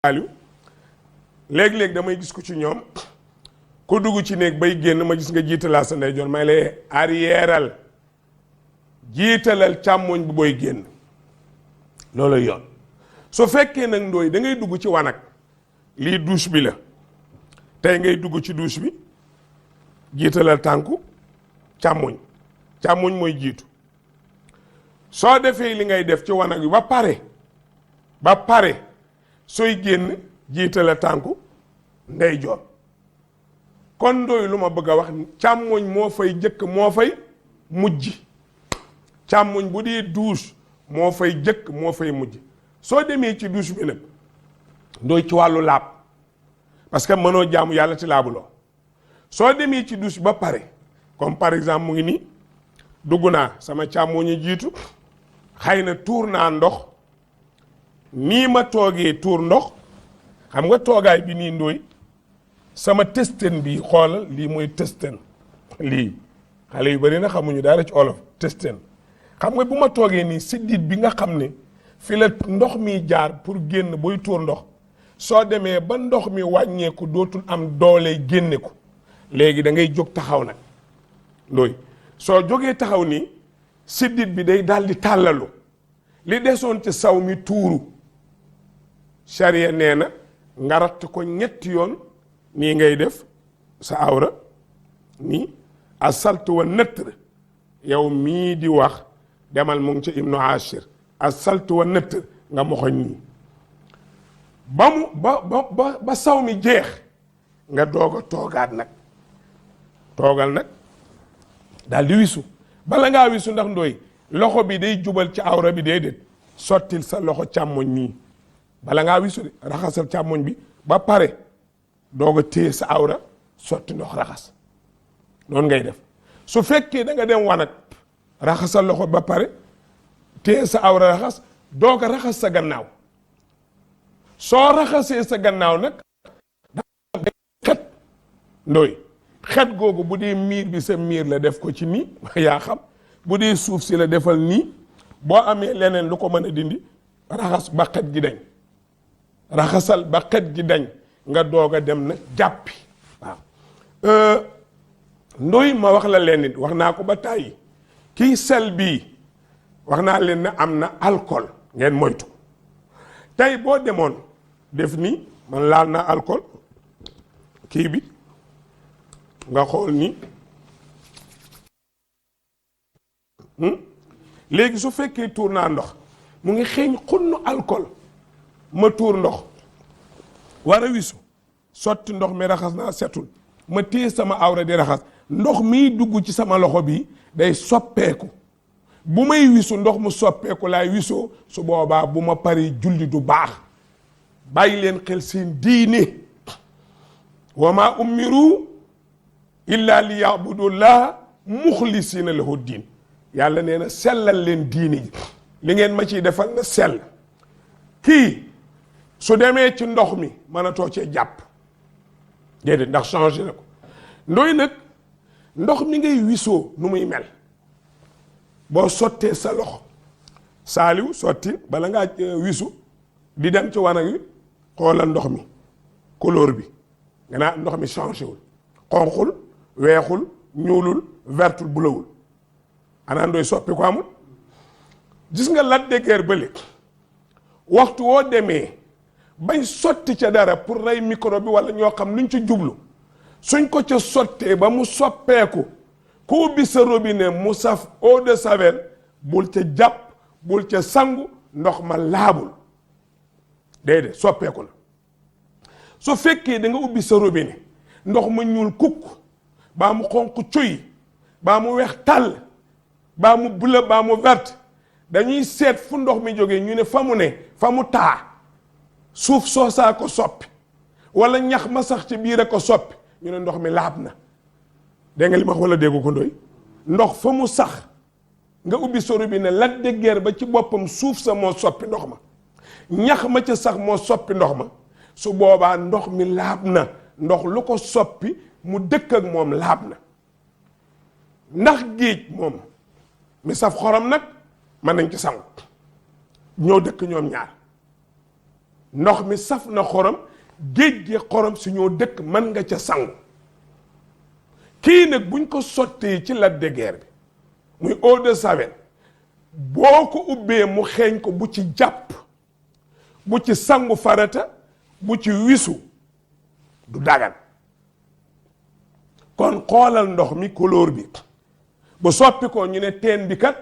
Aliou léeg-léeg damay gis ko ci ñoom ku dugg ci néeg bay génn ma gis nga jiitalaa sa ndeyjoor may lay arrièreal jiitalal càmmoñ bi booy génn loolu yoon su fekkee nag ndooy da ngay dugg ci wanag lii douche bi la tey ngay dugg ci douche bi jiitalal tànku càmmoñ mooy jiitu soo defee li ngay def ci wanag bi ba pare sooy génn jiitala tànku ndeyjoor kon ndooy lu ma bëgg a wax càmmoñ moo fay jëkk moo fay mujj càmmoñ bu dee douche moo fay jëkk moo fay mujj soo demee ci douche bi nag ndooy ci wàllu laab parce que mënoo jaamu yàlla ci laabuloo soo demee ci douche ba pare comme par exemple mu ngi nii dugg naa sama càmmoñu jiitu xëy na tuur naa ndox nii ma toogee tuur ndox xam nga toogaay bi nii ndooy sama testen bi xoolal lii mooy testen lii xale yu bari na xamuñu dara ci olof testen xam nga bu ma toogee nii siddit bi nga xam ne fi la ndox mi jaar pour génn booy tuur ndox soo demee ba ndox mi wàññeeku dootul am doole génne ko léegi da ngay jóg taxaw nag ndooy soo jógee taxaw nii siddit bi day daldi tàllalu li desoon ci saw mi tuuru charia nee na nga ratt ko ñetti yoon nii ngay def sa awra nii asaltu wa nëtr yow mii di wax demal mu ngi ci ibnu ashir asaltu wa nëtr nga moxoñ nii ba saw mi jeex nga doog a toogaat nag toogal nag daal di wisu bala ngaa wisu ndax ndooy loxo bi day jubal ci awra bi déedéet sottil sa loxo càmmoñ nii bala ngaa wisu de raxasal càmmoñ bi ba pare doog a téye sa awra sotti ndox raxas noonu ngay def su fekkee da nga dem wanag raxasal loxo ba pare téye sa awra raxas doog a raxas sa gannaaw soo raxasee sa gannaaw nag xet ndooy xet googu bu dee miir bi sa miir la def ko ci nii yaa xam bu dee suuf si la defal nii boo amee leneen lu ko mën a dindi raxas ba xet gi dañ raxasal ba xet gi dañ nga doog a dem nag jàppi waaw ndooy ma wax la leen nit wax naa ko ba tàyyi kii sel bii wax naa leen ne am na alcool ngeen moytu tey boo demoon def nii man laal naa alcool kii bi nga xool nii léegi su fekkee tuur naa ndox mu ngi xeeñ xunnu alcool ma tuur ndox war a wisu sotti ndox mi raxas naa setul ma téye sama awra di raxas ndox miy dugg ci sama loxo bi day soppeeku bu may wisu ndox mu soppeeku laay wisoo su boobaa bu ma pari julli du baax bàyyi leen xel seen diine wa ma umiru illa li yabudullah muxlisina lahu diin yàlla nee na sellal leen diine ji li ngeen ma ciy defal na sell kii su demee ci ndox mi mën a too cee jàpp déedéet ndax changé na ko ndooy nag ndox mi ngay wisoo nu muy mel boo sottee sa loxo saaliw sotti bala ngaa wisu di dem ci wanag wi xoolal ndox mi couleur bi nga naa ndox mi changé wul xonqul weexul ñuulul vertul bulawul anaa ndooy soppi ko amul gis nga Lac de Guiers bële waxtu woo demee bañ sotti ca dara pour rey micro bi wala ñoo xam luñ ci jublu suñ ko ca sottee ba mu soppeeku ku ubbi sa robinet mu saf eau de Javel bul ca jàpp bul ca sangu ndox ma laabul déedéet soppeeku la su fekkee da nga ubbi sa robinet ndox ma ñuul kukk baa mu xonq cuy baa mu weex tàll baa mu bleu baa mu vert dañuy seet fu ndox mi jógee ñu ne fa mu taa suuf soosaa ko soppi wala ñax ma sax ci biir a ko soppi ñu ne ndox mi laab na dégg nga li ma wax wala déggu ko ndoy ndox fa mu sax nga ubbi sa robinet Lac de Guiers ba ci boppam suuf sa moo soppi ndox ma ñax ma ca sax moo soppi ndox ma su boobaa ndox mi laab na ndox lu ko soppi mu dëkk ak moom laab na ndax géej moom mi saf xorom nag mën nañ ci sangu ñoo dëkk ñoom ñaar ndox mi saf na xorom géej gi xorom si ñoo dëkk mën nga ca sangu kii nag buñ ko sottee ci Lac de Guiers bi muy eau de Javel boo ko ubbee mu xeeñ ko bu ci jàpp bu ci sangu farata bu ci wisu du dagan kon xoolal ndox mi couleur bi bu soppi ko ñu ne teen bi kat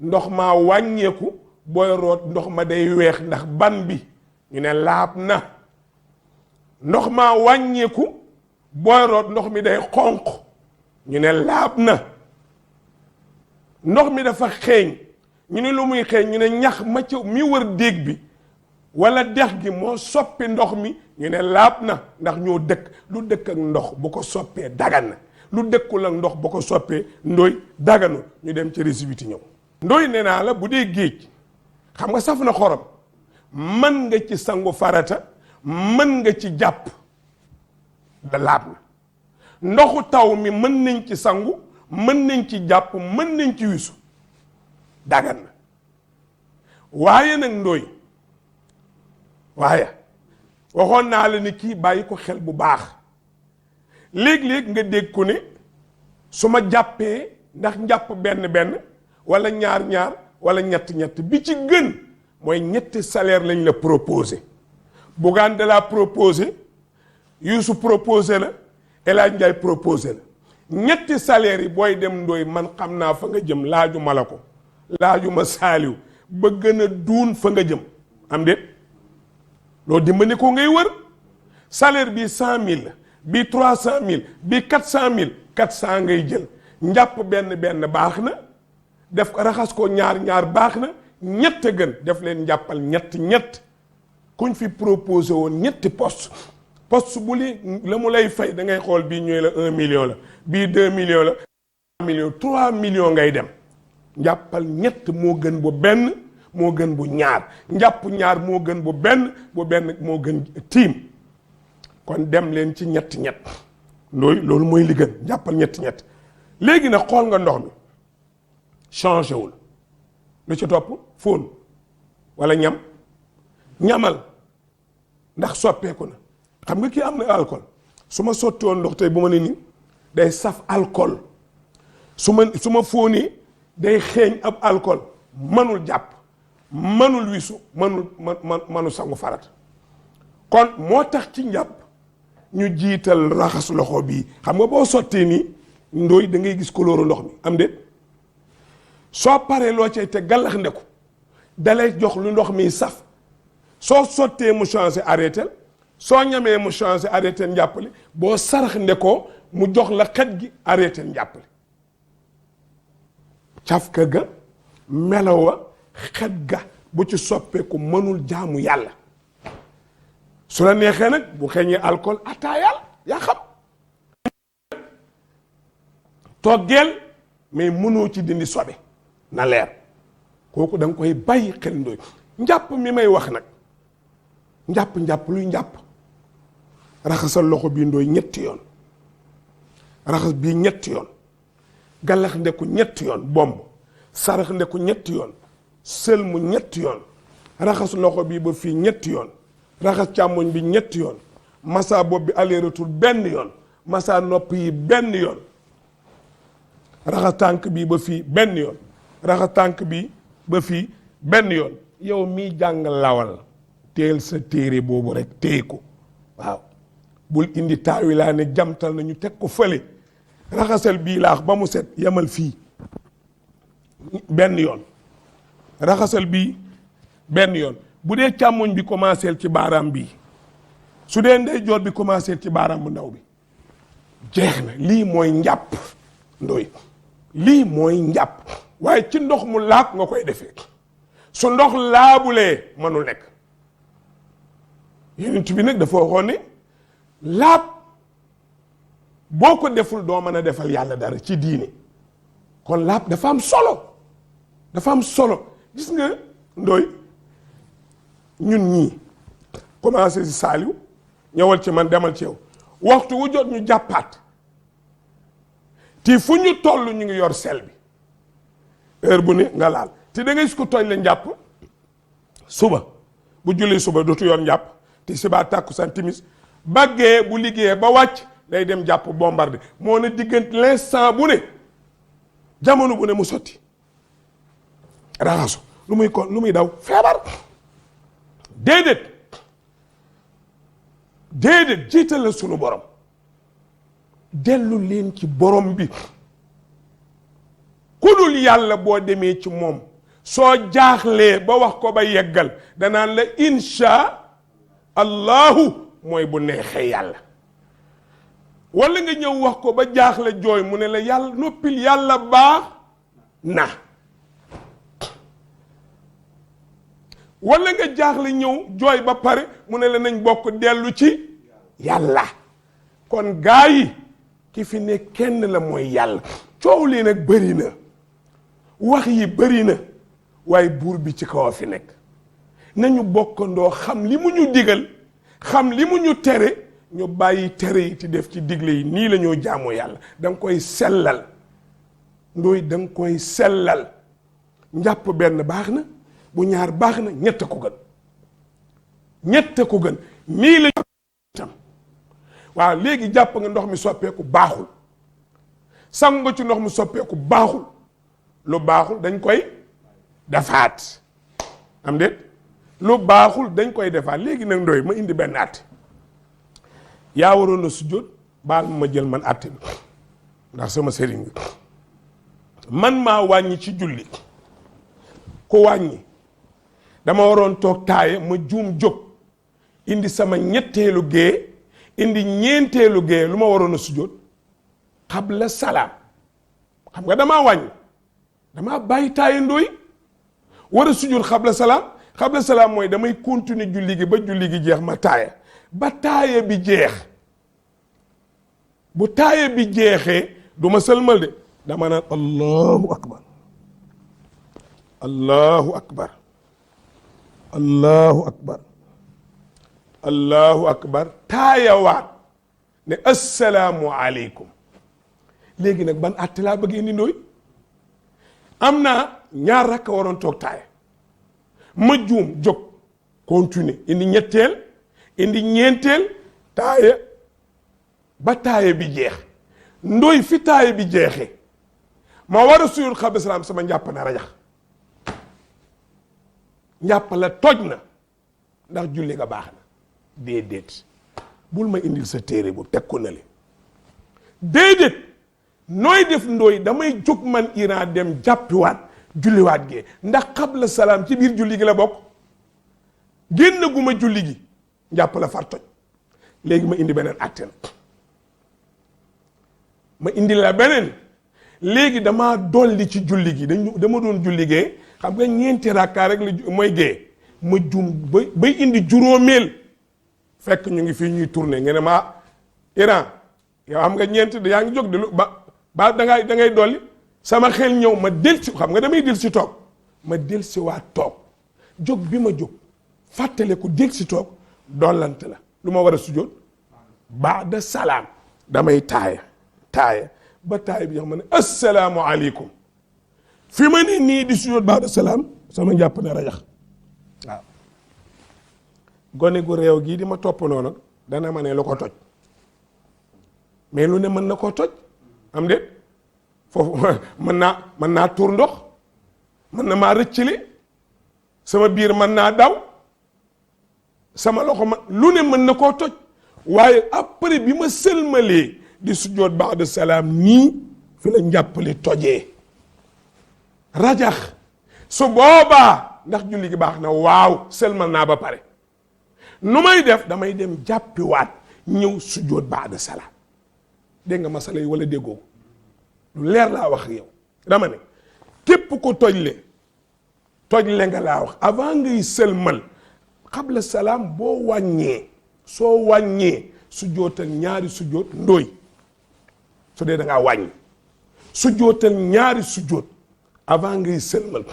ndox maa wàññeeku booy root ndox ma day weex ndax ban bi ñu ne laab na ndox maa wàññeeku booy root ndox mi day xonq ñu ne laab na ndox mi dafa xeeñ ñu ne lu muy xeeñ ñu ne ñax ma ci mi wër déeg bi wala dex gi moo soppi ndox mi ñu ne laab na ndax ñoo dëkk lu dëkk ak ndox bu ko soppee dagan na lu dëkkul ak ndox bu ko soppee ndooy daganu ñu dem ci récipiti ñëw ndooy nee naa la bu dee géej xam nga saf na xorom mën nga ci sangu farata mën nga ci jàpp da laab na ndoxu taw mi mën nañ ci sangu mën nañ ci jàpp mën nañ ci wisu dagan na waaye nag ndooy waaye waxoon naa la ni kii bàyyi ko xel bu baax léeg-léeg nga dégg ko ne su ma jàppee ndax njàpp benn wala ñaar wala ñett bi ci gën mooy ñetti salaire lañ la proposé Bougane de la proposé Youssou proposé la El Hadj Ndiaye proposé la ñetti salaire yi booy dem ndooy man xam naa fa nga jëm laajuma la ko laajuma saaliw ba gën a duun fa nga jëm am déet loolu dimbali ko ngay wër salaire bi 100 000 bi 300 000 bi 400 000 400 ngay jël njàpp benn baax na def ko raxas ko ñaar baax na ñett gën def leen njàppal ñett kuñ fi proposé woon ñetti poste bu li la mu lay fay da ngay xool bii ñooy la 1 million la bii 2 millions la 3 millions ngay dem njàppal ñett moo gën bu benn moo gën bu ñaar njàpp ñaar moo gën bu benn moo gën tiim kon dem leen ci ñett loolu mooy li gën njàppal ñett léegi nag xool nga ndox mi changé wul lu ci topp fóon wala ñamal ndax soppeeku na xam nga kii am na alcool su ma sotti woon ndox tey bu ma ne nii day saf alcool su ma fóonee day xeeñ ab alcool manul jàpp manul wisu manu sangu farat kon moo tax ci njàpp ñu jiital raxas loxo bii xam nga boo sottee nii ndooy da ngay gis couleur ndox mi am déet soo paree loo cay te gallax ndeku dalay jox lu ndox mi saf soo sottee mu changé arrêté soo ñamee mu changé arrêté njàppali boo sarax ndekoo mu jox la xet gi arrêté njàppali cafka ga melowa xet ga bu ci soppeeku mënul jaamu yàlla su la neexee nag bu xeeñee alcool ataayal yaa xam toggeel mais mënoo ci dindi sobe na leer kooku da nga koy bàyyi xel ndooy njàpp mi may wax nag njàpp luy njàpp raxasal loxo bii ndooy ñetti yoon raxas bii ñetti yoon gallax ndeku ñetti yoon bomb sarax ndeku ñetti yoon sëlmu ñetti yoon raxas loxo bii ba fii ñetti yoon raxas càmmoñ bi ñetti yoon massa bopp bi aller retour benn yoon massa nopp yi benn yoon raxas tànk bii ba fii benn yoon raxas tànk bi ba fii benn yoon yow mii jàng lawal teel sa téere boobu rek téye ko waaw bul indi taawilaa ne jamtal na ñu teg ko fële raxasal bii laax ba mu set yamal fii benn yoon raxasal bii benn yoon bu dee càmmoñ bi commencé ci baaraam bii su dee ndeyjoor bi commencé ci baaraam bu ndaw bi jeex na lii mooy njàpp ndoy lii mooy njàpp waaye ci ndox mu laab nga koy defee su ndox laabulee mënul nekk yonent bi nag dafa waxoon ne laab boo ko deful doo mën a defal yàlla dara ci diine kon laab dafa am solo gis nga ndoy ñun ñii commencé si saaliw ñëwal ci man demal ci yow waxtu wu jot ñu jàppaat ti fu ñu toll ñu ngi yor sel bi heure bu ne nga laal te da ngay gis ko tooñ la njàpp suba bu julli suba dootu yoon njàpp te suba tàkkusaan timis baggee bu liggéeyee ba wàcc day dem jàpp bombardé moo ne diggante l'instant bu ne jamono bu ne mu sotti raxasu lu muy daw feebar déedéet jiital la sunu borom dellu leen ci borom bi ku dul yàlla boo demee ci moom soo jaaxlee ba wax ko ba yeggal danaan la insha allahu mooy bu neexee yàlla wala nga ñëw wax ko ba jaaxle jooy mu ne la yàlla noppil yàlla baax na wala nga jaaxle ñëw jooy ba pare mu ne la nañ bokk dellu ci yàlla kon gaa yi ki fi ne kenn la mooy yàlla coow lii nag bëri na wax yi bëri na waaye buur bi ci kaw a fi nekk nañu bokkandoo xam li mu ñu digal xam li mu ñu tere ñu bàyyi tere yi ti def ci digle yi nii la ñoo jaamoo yàlla da nga koy sellal ndooy da nga koy sellal njàpp benn baax na bu ñaar baax na ñett ko gën nii la tam waaw léegi jàpp nga ndox mi soppeeku baaxul sangu nga ci ndox mi soppeeku baaxul lu baaxul dañ koy defaat am déet lu baaxul dañ koy defaat léegi nag ndoy ma indi benn àtte yaa waroon a sujjóot baal ma jël man àtte bi ndax sama sëriñ bi man maa wàññi ci julli ku wàññi dama waroon toog taaye ma juum jóg indi sama ñetteelu gée indi ñeenteelu gée lu ma waroon a sujjóot xabla salaam xam nga damaa wàññi damaa bàyyi taaye ndooy war a sujjóot xabla salaam mooy damay continuer julli gi ba julli gi jeex ma taaya ba taaya bi jeex bu taaya bi jeexee du ma sëlmal de dama naan allahu akbar allahu akbar allahu akbar allahu akbar taayawaat ne assalaamu aleykum léegi nag ban àtte laa bëgg indi ndooy am naa ñaar rakk waroon toog taaya ma juum jóg continuer indi ñetteel indi ñeenteel taaya ba taaya bi jeex ndooy fi taaya bi jeexee ma war a suyul xabla salaam sama njàpp na rajax njàpp la toj na ndax julli nga baax na déedéet bul ma indil sa téere bu teg ko na le déedéet nooy def ndooy damay jóg man Iran dem jàppiwaat julliwaat gee ndax xabla salaam ci biir julli gi la bokk génn gu ma julli gi njàpp la far toj léegi ma indi beneen àtte na ma indi la beneen léegi damaa dolli ci julli gi dama doon julli gee xam nga ñeenti rakkaa rek la mooy gee ma jum bay indi juróomeel fekk ñu ngi fii ñuy tourné nga ne ma Iran yow xam nga ñeenti yaa ngi jóg di lu ba da ngay dolli sama xel ñëw ma del si xam nga damay del si toog ma del si waa toog jóg bi ma jóg fàttale ko del si toog dollante la lu ma war a sujjóot baada salaam damay taaya ba taaya bi jox ma ne assalaamu aleykum fi ma ne nii di sujjóot baada salaam sama njàpp ne rajax waaw gone gu réew gii di ma toppandoo nag dana ma ne lu ko toj mais lu ne mën na koo toj am de foofu mën naa tuur ndox mën na maa rëccali sama biir mën naa daw sama loxo lu ne mën na koo toj waaye après bi ma sëlmalee di sujjóot ba'da salaam nii fi la njàppali tojee rajax su boobaa ndax julli gi baax na waaw sëlmal naa ba pare nu may def damay dem jàppiwaat ñëw sujjóot ba'da salaam dégg nga masala yi wala déggoo lu leer laa wax ak yow dama ne képp ko tojle nga laa wax avant ngay sëlmal xabla salaam boo wàññee soo wàññee sujjóotal ñaari sujjóot ndooy su dee da ngaa wàññi sujjóotal ñaari sujjóot avant ngay sëlmal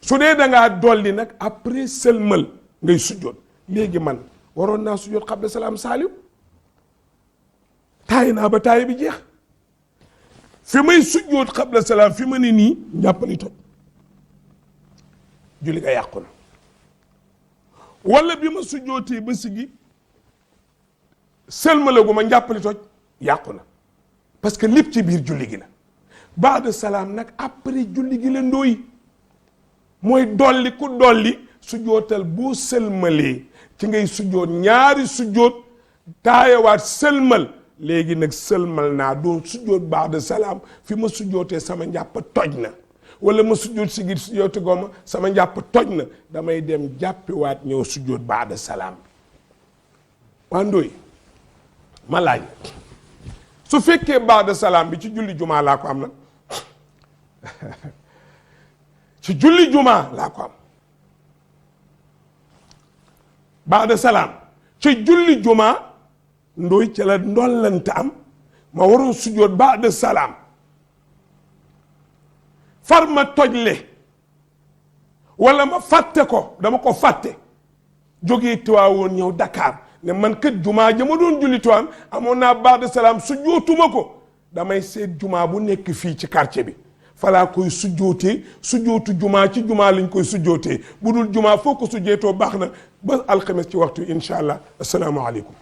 su dee da ngaa dolli nag après sëlmal ngay sujjóot léegi man waroon naa sujjóot xabla salaam saaliw taay naa ba taay bi jeex fi may sujjóot xabla salaam fi ma ne nii njàppali toj julli nga yàqu na wala bi ma sujjootee ba sigi sëlmalagu ma njàppali toj yàqu na parce que lépp ci biir julli gi la. baada salaam nag après julli gi la ndóoy mooy dolli ku dolli sujjootal boo sëlmalee ci ngay sujjoot ñaari sujjoot taayawaat sëlmal léegi nag sëlmal naa doon sujjoot baada salaam fi ma sujjootee sama njàpp toj na wala ma sujjoot si gir sujjooti goma sama njàpp toj na damay dem jàppiwaat ñëw sujjoot baada salaam waa ndóoy ma laaj su fekkee baada salaam bi ci julli jumaa laa ko am nag ci julli jumaa laa ko am baada salaam ci julli jumaa ndooy ca la ndollante am ma waroon sujjoot baada salaam far ma tojle wala ma fàtte ko dama ko fàtte jógee Tiwaawoon ñëw Dakar ne man kat jumaa ja ma doon julli Tiwaawan amoon naa baada salaam sujjootuma ko damay seet jumaa bu nekk fii ci quartier bi falaa koy sujjootee sujjootu jumaa ci jumaa lañ koy sujjootee bu dul jumaa foo ko sujjeetoo baax na ba alxames ci waxtu incha allah asalaamaaleykum